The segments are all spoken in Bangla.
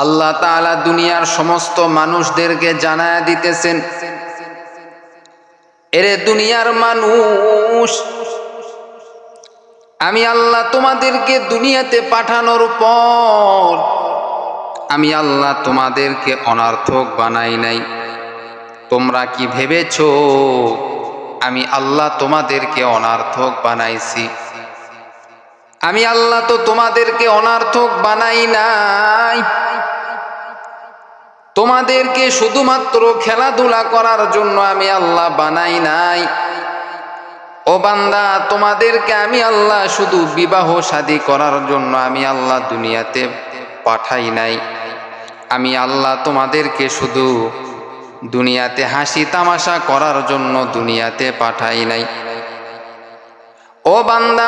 আল্লাহ তাআলা দুনিয়ার সমস্ত মানুষদেরকে জানায়া দিতেছেন, এরে দুনিয়ার মানুষ, আমি আল্লাহ তোমাদেরকে দুনিয়াতে পাঠানোর পর আমি আল্লাহ তোমাদেরকে অনর্থক বানাই নাই। তোমরা কি ভেবেছো আমি আল্লাহ তোমাদেরকে অনর্থক বানাইছি? আমি আল্লাহ তো তোমাদেরকে অনর্থক বানাই নাই। তোমাদেরকে শুধুমাত্র খেলাধুলা করার জন্য আমি আল্লাহ বানাই নাই। ও বান্দা, তোমাদেরকে আমি আল্লাহ শুধু বিবাহ শাদী করার জন্য আমি আল্লাহ দুনিয়াতে পাঠাই নাই। আমি আল্লাহ তোমাদেরকে শুধু দুনিয়াতে হাসি তামাশা করার জন্য দুনিয়াতে পাঠাই নাই। ও বান্দা,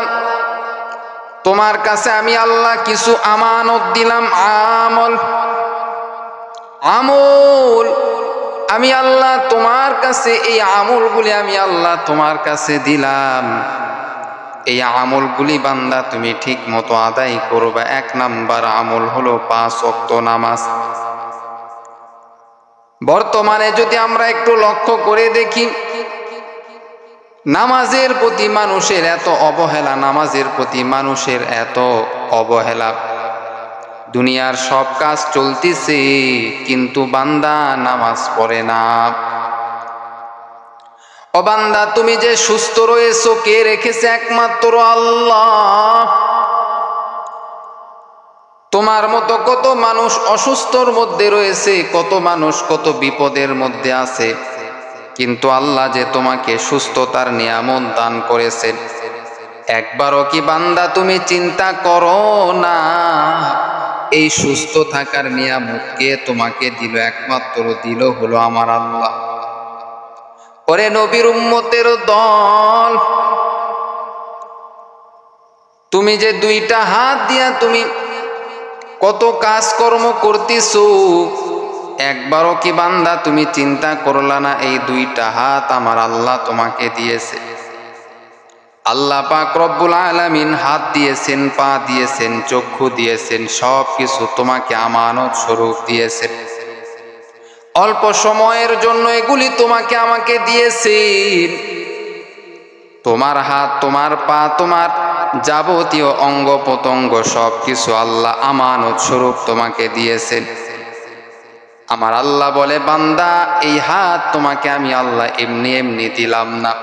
তোমার কাছে আমি আল্লাহ কিছু আমানত দিলাম, আমল আমি আল্লাহ তোমার কাছে এই আমলগুলি আমি আল্লাহ তোমার কাছে দিলাম। এই আমলগুলি বান্দা তুমি ঠিক মতো আদায় করবে। 1 নাম্বার আমল হলো 5 ওয়াক্ত নামাজ। বর্তমানে যদি আমরা একটু লক্ষ্য করে দেখি, নামাজের প্রতি মানুষের এত অবহেলা, নামাজের প্রতি মানুষের এত অবহেলা। দুনিয়ার সব কাজ চলতেছে কিন্তু বান্দা নামাজ পড়ে না। ও বান্দা, তুমি যে সুস্থ রয়েছো কে রেখেছে? একমাত্র আল্লাহ। তোমার মতো কত মানুষ অসুস্থর মধ্যে রয়েছে, কত মানুষ কত বিপদের মধ্যে আছে, কিন্তু আল্লাহ যে তোমাকে সুস্থতার নিয়ামত দান করেছেন, একবারও কি বান্দা তুমি চিন্তা করো না এই সুস্থ থাকার নিয়ামত কে তোমাকে দিল? একমাত্র দিল হলো আমার আল্লাহ। ওরে নবীর উম্মতের দল, তুমি যে 2টা হাত দিয়া তুমি কত কাজকর্ম করতেছো, একবারও কি বান্দা তুমি চিন্তা করলা না এই 2টা হাত আমার আল্লাহ তোমাকে দিয়েছে? আল্লাহ পাক রব্বুল আলামিন হাত দিয়েছেন, পা দিয়েছেন, চক্ষু দিয়েছেন, সব কিছু তোমাকে আমানত স্বরূপ দিয়েছেন। অল্প সময়ের জন্য এগুলি তোমাকে আমাকে দিয়েছেন। তোমার হাত, তোমার পা, তোমার যাবতীয় অঙ্গ প্রত্যঙ্গ সব কিছু আল্লাহ আমানত স্বরূপ তোমাকে দিয়েছেন। আমার আল্লাহ বলে, বান্দা এই হাত তোমাকে আমি আল্লাহ এমনি এমনি দিলাম না,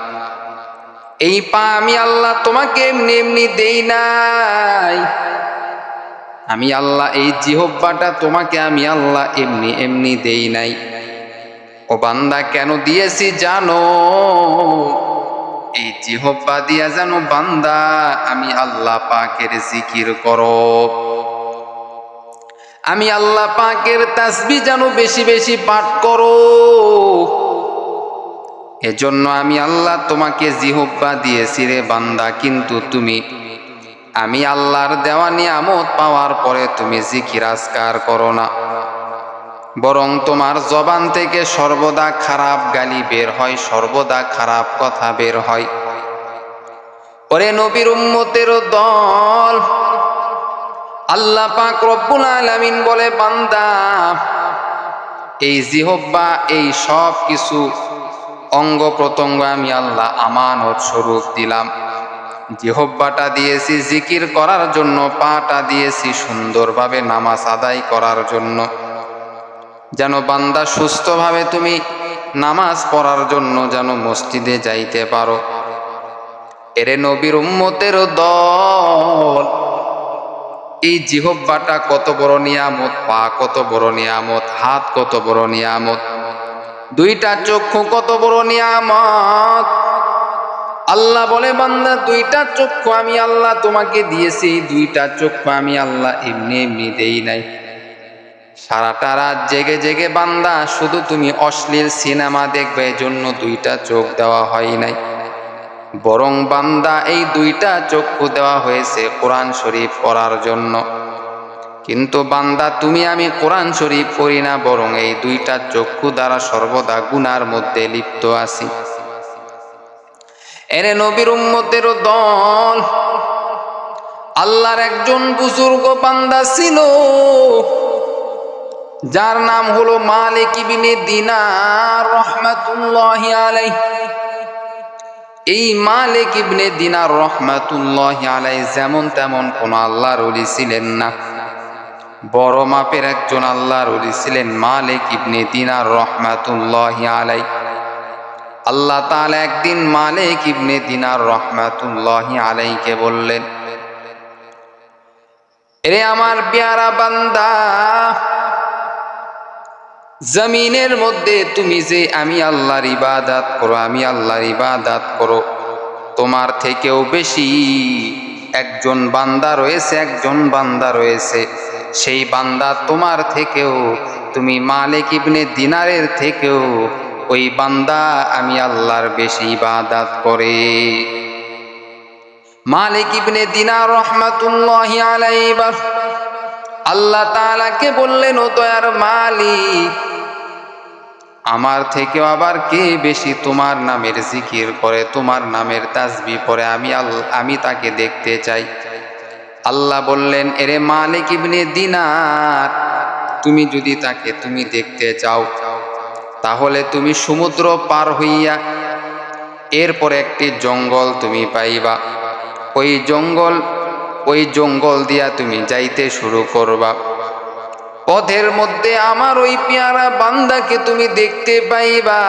এই পা আমি আল্লাহ তোমাকে এমনি এমনি দেই নাই, আমি আল্লাহ এই জিহ্বাটা তোমাকে আমি আল্লাহ এমনি এমনি দেই নাই। ও বান্দা, কেন দিয়েছি জানো? এই জিহ্বা দিয়া জানো বান্দা আমি আল্লাহ পাকের জিকির করো, আমি আল্লাহ পাকের তাসবিহ জানো বেশি বেশি পাঠ করো। এজন্য আমি আল্লাহ তোমাকে জিহ্বা দিয়েছি রে বান্দা, কিন্তু তুমি আমি আল্লাহর দেওয়া নিয়ামত পাওয়ার পরে তুমি জিকির আজকার করো না, বরং তোমার জবান থেকে সর্বদা খারাপ গালি বের হয়, সর্বদা খারাপ কথা বের হয়। ওরে নবীর উম্মতের দল, আল্লাহ পাক রব্বুল আলামিন বলে, বান্দা এই জিহ্বা, এই সব কিছু অঙ্গ প্রত্যঙ্গ আমি আল্লাহ আমানত স্বরূপ দিলাম। জিহ্বাটা দিয়েছি জিকির করার জন্য, পাটা দিয়েছি সুন্দরভাবে নামাজ আদায় করার জন্য, যেন বান্দা সুস্থভাবে তুমি নামাজ পড়ার জন্য যেন মসজিদে যাইতে পারো। এরে নবীর উম্মতের দল, এই জিহ্বাটা কত বড় নিয়ামত, পা কত বড় নিয়ামত, হাত কত বড় নিয়ামত, 2টা চক্ষু কত বড় নিয়ামত। আল্লাহ বলে, বান্দা 2টা চক্ষু আমি আল্লাহ তোমাকে দিয়েছি, 2টা চক্ষু আমি আল্লাহ এমনি এমনি দেই নাই। সারাটা রাত জেগে জেগে বান্দা শুধু তুমি অশ্লীল সিনেমা দেখবে, এজন্য 2টা চোখ দেওয়া হয় নাই, বরং বান্দা এই 2টা চক্ষু দেওয়া হয়েছে কোরআন শরীফ পড়ার জন্য। কিন্তু বান্দা তুমি আমি কোরআন শরীফ পড়ি না, বরং এই 2টা চক্ষু দ্বারা সর্বদা গুনার মধ্যে লিপ্ত আছি। এরে নবীর উম্মতের দল, আল্লাহর একজন বুজুর্গ বান্দা ছিল, যার নাম হলো মালিক ইবনে দিনার রাহমাতুল্লাহি আলাইহি। এই মালিক ইবনে দিনার রাহমাতুল্লাহি আলাইহি যেমন তেমন কোন আল্লাহর ওলি ছিলেন না, বড় মাপের একজন আল্লাহর ওলি ছিলেন মালিক ইবনে দিনার রাহমাতুল্লাহি আলাইহি। আল্লাহ তাআলা একদিন মালিক ইবনে দিনার রাহমাতুল্লাহি আলাইহিকে বললেন, এরে আমার পেয়ারা বান্দা, জমিনের মধ্যে তুমি যে আমি আল্লাহর ইবাদত করো, আমি আল্লাহর ইবাদত করো, তোমার থেকেও বেশি একজন বান্দা রয়েছে, একজন বান্দা রয়েছে। সেই বান্দা তোমার থেকেও, তুমি মালিক ইবনে দিনারের থেকেও ওই বান্দা আমি আল্লাহর বেশি ইবাদত করে। মালিক ইবনে দিনার রাহমাতুল্লাহি আলাইহি আল্লাহ তাআলাকে বললেন, ও দয়ার মালিক, আমার থেকেও আবার কে বেশি তোমার নামের জিকির করে, তোমার নামের তাসবিহ পড়ে, আমি তাকে দেখতে চাই। আল্লাহ বললেন, এরে মালিক ইবনে দিনার, তুমি যদি তাকে তুমি দেখতে চাও, তাহলে তুমি সমুদ্র পার হইয়া এরপর একটি জঙ্গল তুমি পাইবা। ওই জঙ্গল দিয়া তুমি যাইতে শুরু করবা। পথের মধ্যে আমার ওই পেয়ারা বান্দাকে তুমি দেখতে পাইবা।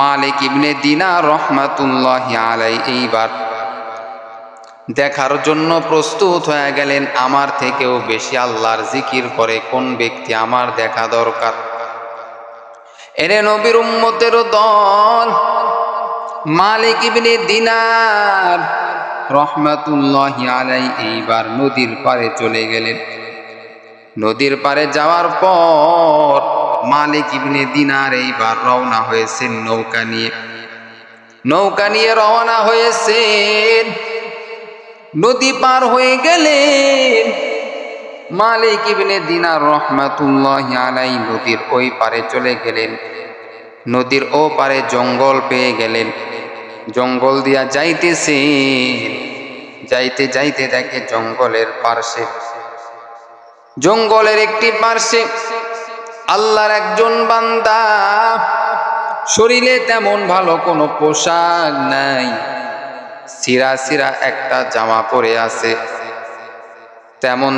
মালিক ইবনে দিনার রাহমাতুল্লাহি আলাইহি এইবার দেখার জন্য প্রস্তুত হয়ে গেলেন, আমার থেকেও বেশি আল্লাহর জিকির করে কোন ব্যক্তি, আমার দেখা দরকার। এরে নবীর উম্মতের দল, মালিক ইবনে দিনার রাহমাতুল্লাহি আলাইহি এইবার নদীর পাড়ে চলে গেলেন। নদীর পাড়ে যাওয়ার পর মালিক ইবনে দিনার এইবার রওনা হয়েছেন নৌকা নিয়ে রওনা হয়েছেন। নদী পার হয়ে গেলেন। মালিক ইবনে দিনার রাহমাতুল্লাহি আলাইহি নদীর ওই পারে চলে গেলেন। নদীর ও পারে জঙ্গল পেয়ে গেলেন। জঙ্গল দিয়া যাইতেছেন, যাইতে যাইতে দেখে জঙ্গলের একটি পার্শ্বে আল্লাহর একজন বান্দা, শরীরে তেমন ভালো কোনো পোশাক নাই, ছিঁড়া একটা জামা পরে আছে। তেমন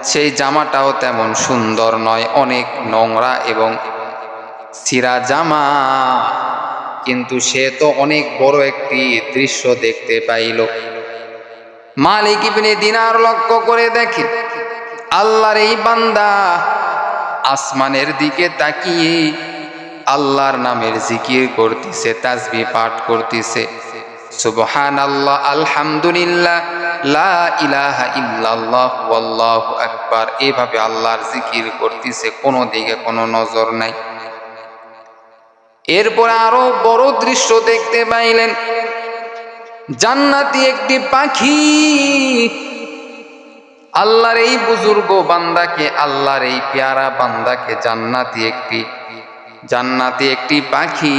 সেই জামাটাও তেমন সুন্দর নয়, অনেক নোংরা এবং ছিঁড়া জামা। কিন্তু সে তো অনেক বড় একটি দৃশ্য দেখতে পাইল। মালিক ইবনে দিনার লক্ষ্য করে দেখে আল্লাহর এই বান্দা আসমানের দিকে তাকিয়ে আল্লাহর নামের জিকির করতেছে, তাসবিহ পাঠ করতেছে। সুবহানাল্লাহ, আলহামদুলিল্লাহ, লা ইলাহা ইল্লাল্লাহ, ওয়াল্লাহু আকবার, এভাবে আল্লাহর জিকির করতেছে, কোনো দিকে কোনো নজর নাই। এরপর আরো বড় দৃশ্য দেখতে পাইলেন। জান্নাতি একটি পাখি আল্লাহর এই বুজুর্গ বান্দাকে, আল্লাহর এই পেয়ারা বান্দাকে জান্নাতি একটি পাখি,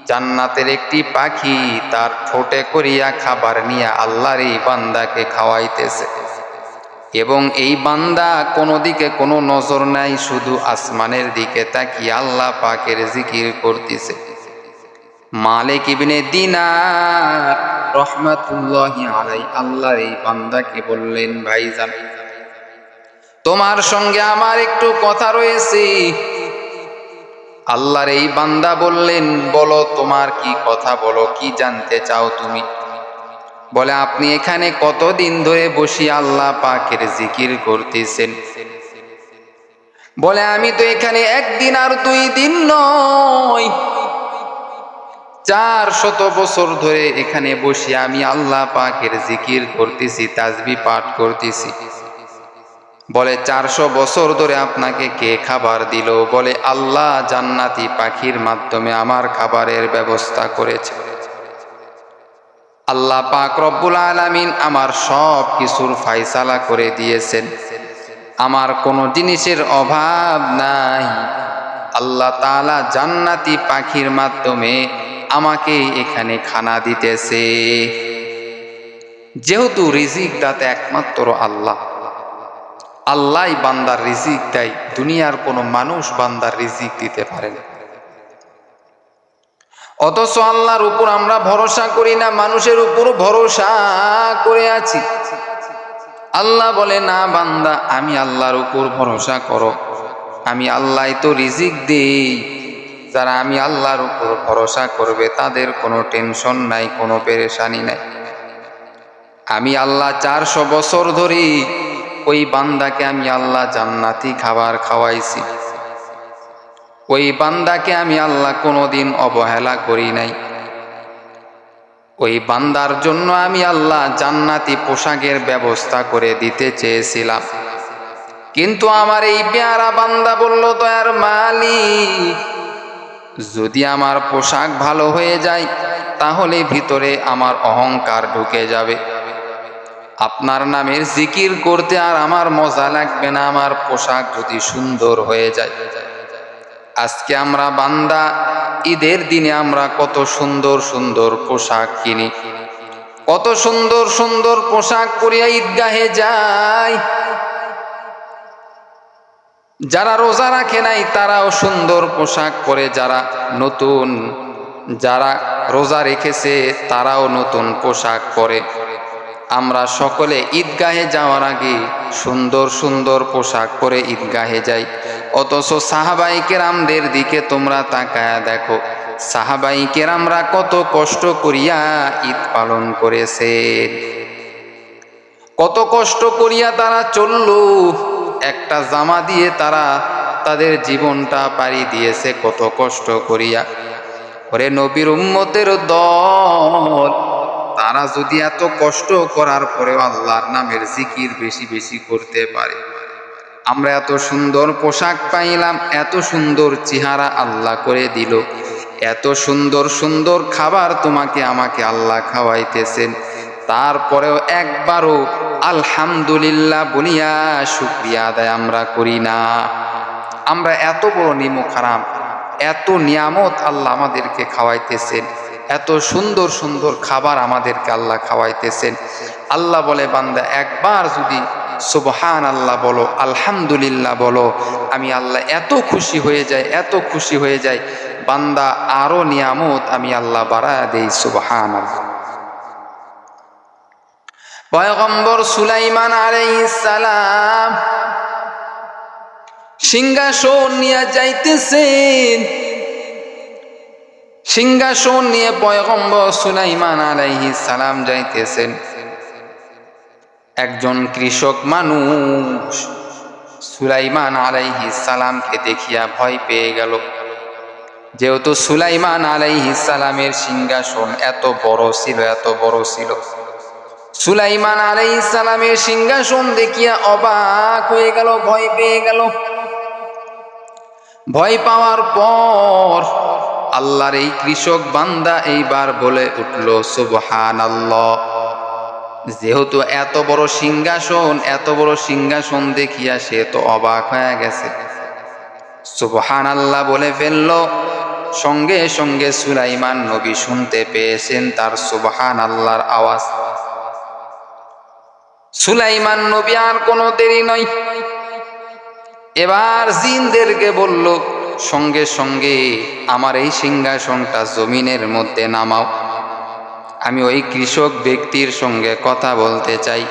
জান্নাতের একটি পাখি তার ঠোঁটে করিয়া খাবার নিয়ে আল্লাহর এই বান্দাকে খাওয়াইতেছে। এবং এই বান্দা কোনো দিকে কোনো নজর নাই, শুধু আসমানের দিকে তাকিয়ে আল্লাহ পাকের জিকির করতেছে। মালিক ইবনে দিনার রাহমাতুল্লাহি আলাইহি আল্লাহর এই বান্দাকে বললেন, ভাইজান, তোমার সঙ্গে আমার একটু কথা রয়েছে। আল্লাহর এই বান্দা বললেন, বলো, তোমার কি কথা, বলো, কি জানতে চাও তুমি? বলে, আপনি এখানে কতদিন ধরে বসে আল্লাহ পাকের জিকির করতেছেন? বলে, আমি তো এখানে একদিন আর 2 দিন নয়, 400 বছর ধরে এখানে বসে আমি আল্লাহ পাকের জিকির করতেছি, তাসবিহ পাঠ করতেছি। বলে, 400 বছর ধরে আপনাকে কে খাবার দিল? বলে, আল্লাহ জান্নাতি পাখির মাধ্যমে আমার খাবারের ব্যবস্থা করেছে। আল্লাহ পাক রব্বুল আলামিন আমার সব কিছুর ফায়সালা করে দিয়েছেন, আমার কোনো জিনিসের অভাব নাই। আল্লাহ তাআলা জান্নাতি পাখির মাধ্যমে আমাকে এখানে খানা দিতেছে। যেহেতু রিজিক দাতা একমাত্র আল্লাহ, আল্লাহই বান্দার রিজিক দেয়, দুনিয়ার কোনো মানুষ বান্দার রিজিক দিতে পারে না। অথচ আল্লাহর উপর আমরা ভরসা করি না, মানুষের উপর ভরসা করে আছি। আল্লাহ বলে, না বান্দা, আমি আল্লাহর উপর ভরসা করো, আমি আল্লাহই তো রিজিক দেই। যারা আমি আল্লাহর উপর ভরসা করবে তাদের কোনো টেনশন নাই, কোনো পেরেশানি নাই। আমি আল্লাহ 400 বছর ধরে ওই বান্দাকে আমি আল্লাহ জান্নাতি খাবার খাওয়াইছি। ওই বান্দাকে আমি আল্লাহ কোনোদিন অবহেলা করি নাই। ওই বান্দার জন্য আমি আল্লাহ জান্নাতি পোশাকের ব্যবস্থা করে দিতে চেয়েছিলাম, কিন্তু আমার এই পেয়ারা বান্দা বলল, দয়ার মালিক, যদি আমার পোশাক ভালো হয়ে যায় তাহলে ভিতরে আমার অহংকার ঢুকে যাবে, আপনার নামের জিকির করতে আর আমার মজা লাগবে না, আমার পোশাক যদি সুন্দর হয়ে যায়। আজকে আমরা বান্দা ঈদের দিনে আমরা কত সুন্দর সুন্দর পোশাক কিনি, কত সুন্দর সুন্দর পোশাক পরিয়া ঈদগাহে যাই। যারা রোজা রাখে নাই তারাও সুন্দর পোশাক পরে, যারা রোজা রেখেছে তারাও নতুন পোশাক পরে। আমরা সকলে ঈদগাহে যাওয়ার আগে সুন্দর সুন্দর পোশাক পরে ঈদগাহে যাই। অথচ সাহাবাই কেরামদের দিকে তোমরা তাকায়া দেখো, সাহাবাই কেরামরা কত কষ্ট করিয়া ঈদ পালন করেছে, কত কষ্ট করিয়া তারা চললো, একটা জামা দিয়ে তারা তাদের জীবনটা পাড়ি দিয়েছে কত কষ্ট করিয়া। ওরে নবীর উম্মতের দল, তারা যদি এত কষ্ট করার পরেও আল্লাহর নামের জিকির বেশি বেশি করতে পারে, আমরা এত সুন্দর পোশাক পাইলাম, এত সুন্দর চেহারা আল্লাহ করে দিল, এত সুন্দর সুন্দর খাবার তোমাকে আমাকে আল্লাহ খাওয়াইতেছেন, তারপরেও একবারও আলহামদুলিল্লাহ বলিয়া শুকরিয়া আদায় আমরা করি না। আমরা এত বড় নিমক হারাম, এত নিয়ামত আল্লাহ আমাদেরকে খাওয়াইতেছেন, এত সুন্দর সুন্দর খাবার আমাদেরকে আল্লাহ খাওয়াইতেছেন। আল্লাহ বলে, বান্দা একবার যদি সুবহান আল্লাহ বলো, আলহামদুলিল্লাহ বলো, আমি আল্লাহ এত খুশি হয়ে যাই, এত খুশি হয়ে যাই, বান্দা আরো নিয়ামত আমি আল্লাহ বাড়ায়া দেই। সুবহান আল্লাহ। পয়গম্বর সুলাইমান আলাইহিস সালাম সিংহাসন নিয়ে যাইতেছেন, সিংহাসন নিয়ে পয়গম্বর সুলাইমান আলাইহিস সালাম যাইতেছেন। একজন কৃষক মানুষ সুলাইমান আলাইহিস সালামকে দেখিয়া ভয় পেয়ে গেল, যেহেতু সুলাইমান আলাইহিস সালামের সিংহাসন এত বড় ছিল, এত বড় ছিল। সুলাইমান আলাইহিস সালামের সিংহাসন দেখিয়া অবাক হয়ে গেল, ভয় পেয়ে গেল। ভয় পাওয়ার পর আল্লাহর এই কৃষক বান্দা এইবার বলে উঠল সুবহানাল্লাহ। যেহেতু এত বড় সিংহাসন, এত বড় সিংহাসন দেখিয়া সে তো অবাক হয়ে গেছে, সুবহানাল্লাহ বলে ফেলল। সঙ্গে সঙ্গে সুলাইমান নবী শুনতে পেয়েছেন তার সুবহানাল্লাহর আওয়াজ। সুলাইমান নবী আর কোনো দেরি নয়, এবার জিনদেরকে বলল, সঙ্গে সঙ্গে আমার এই সিংহাসনটা জমিনের মধ্যে নামাও, আমি ওই কৃষক ব্যক্তির সঙ্গে কথা বলতে চাই।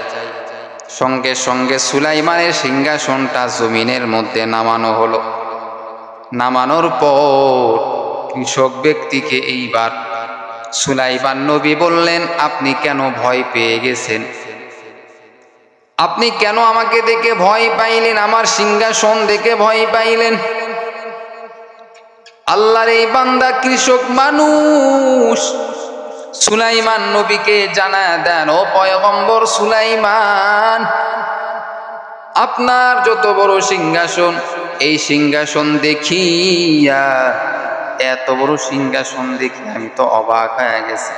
সঙ্গে সঙ্গে সুলাইমানের সিংহাসনটা জমিনের মধ্যে নামানো হলো। নামানোর পর কৃষক ব্যক্তিকে এইবার সুলাইমান নবী বললেন, আপনি কেন ভয় পেয়ে গেছেন? আপনি কেন আমাকে দেখে ভয় পাইলেন? আমার সিংহাসন দেখে ভয় পাইলেন? আল্লাহর এই বান্দা কৃষক মানুষ সুলাইমান নবীকে জানায় দেন, ও পয়গম্বর সুলাইমান, আপনার যত বড় সিংহাসন, এই সিংহাসন দেখিয়া, এত বড় সিংহাসন দেখি আমি তো অবাক হয়ে গেছি,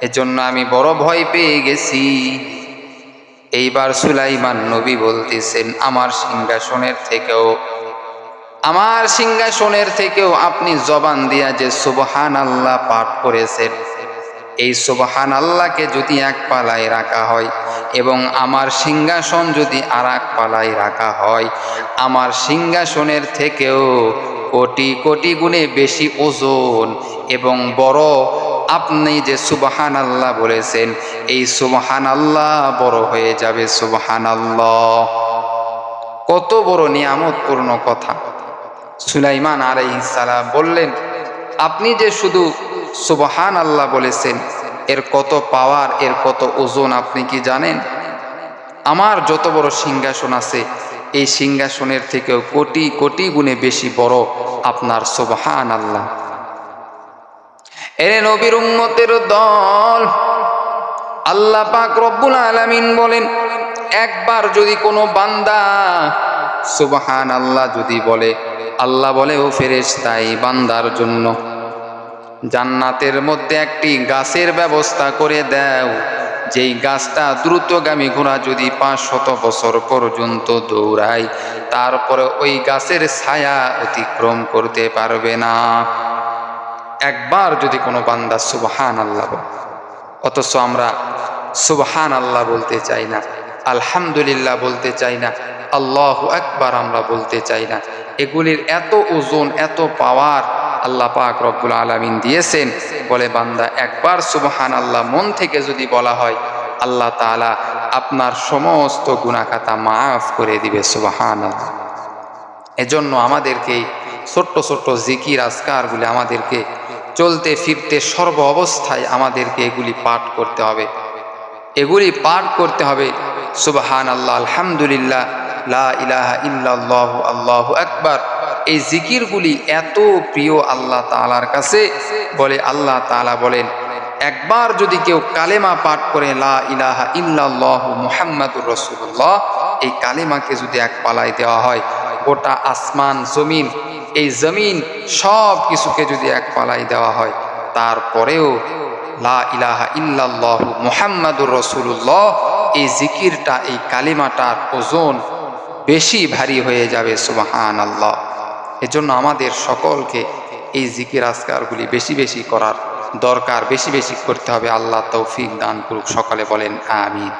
এজন্য আমি বড় ভয় পেয়ে গেছি। এইবার সুলাইমান নবী বলতেছেন, আমার সিংহাসনের থেকেও আপনি জবান দিয়া যে সুবহানাল্লাহ পাঠ করেছেন, এই সুবহান আল্লাহকে যদি এক পালায় রাখা হয় এবং আমার সিংহাসন যদি আর এক পালায় রাখা হয়, আমার সিংহাসনের থেকেও কোটি কোটি গুণে বেশি ওজন এবং বড় আপনি যে সুবহান আল্লাহ বলেছেন, এই সুবহান আল্লাহ বড় হয়ে যাবে। সুবহান আল্লাহ, কত বড় নিয়ামতপূর্ণ কথা। সুলাইমান আলাইহিস সালাম বললেন, আপনি যে শুধু সুবহান আল্লাহ বলেছেন, এর কত পাওয়ার, এর কত ওজন আপনি কি জানেন? আমার যত বড় সিংহাসন আছে, এই সিংহাসনের থেকেও কোটি কোটি গুণে বেশি বড় আপনার সুবহান আল্লাহ। এরে নবীর উম্মতের দল, আল্লাহ পাক রব্বুল আলামিন বলেন, একবার যদি কোনো বান্দা সুবহান আল্লাহ যদি বলে, আল্লাহ বলে ও ফেরেশতাই বান্দার জন্য জান্নাতের মধ্যে একটি গাছের ব্যবস্থা করে দাও, যেই গাছটা দ্রুতগামী ঘোড়া যদি 500 বছর পর্যন্ত দৌড়ায়, তারপরে ওই গাছের ছায়া অতিক্রম করতে পারবে না। একবার যদি কোনো বান্দা সুবহান আল্লাহ বলে, অথচ আমরা সুবহান আল্লাহ বলতে চাই না, আলহামদুলিল্লাহ বলতে চাই না, আল্লাহু আকবার আমরা বলতে চাই না। এগুলির এত ওজন, এত পাওয়ার আল্লাহ পাক রব্বুল আলামিন দিয়েছেন। বলে বান্দা একবার সুবহান আল্লাহ মন থেকে যদি বলা হয়, আল্লাহ তাআলা আপনার সমস্ত গুনাহ খাতা মাফ করে দিবে। সুবহান আল্লাহ। এজন্য আমাদেরকে ছোট্ট ছোট্ট জিকির আজকারগুলি আমাদেরকে চলতে ফিরতে সর্ব অবস্থায় আমাদেরকে এগুলি পাঠ করতে হবে, এগুলি পাঠ করতে হবে। সুবহান আল্লাহ, আলহামদুলিল্লাহ, লা ইলাহা ইল্লাল্লাহু, আল্লাহু আকবার। এই জিকিরগুলি এত প্রিয় আল্লাহ তাআলার কাছে। বলে আল্লাহ তাআলা বলেন, একবার যদি কেউ কালেমা পাঠ করে লা ইলাহা ইল্লাল্লাহু মুহাম্মাদুর রাসূলুল্লাহ, এই কালেমাকে যদি এক পালায় দেওয়া হয়, গোটা আসমান জমিন, এই জমিন সব কিছুকে যদি এক পালায় দেওয়া হয়, তারপরেও লা ইলাহা ইল্লাল্লাহু মুহাম্মাদুর রাসূলুল্লাহ, এই জিকিরটা, এই কালিমাটার ওজন বেশি ভারী হয়ে যাবে। সুবহানাল্লাহ। এজন্য আমাদের সকলকে এই জিকির আজকারগুলি বেশি বেশি করার দরকার, বেশি বেশি করতে হবে। আল্লাহ তৌফিক দান করুক। সকলে বলেন আমিন।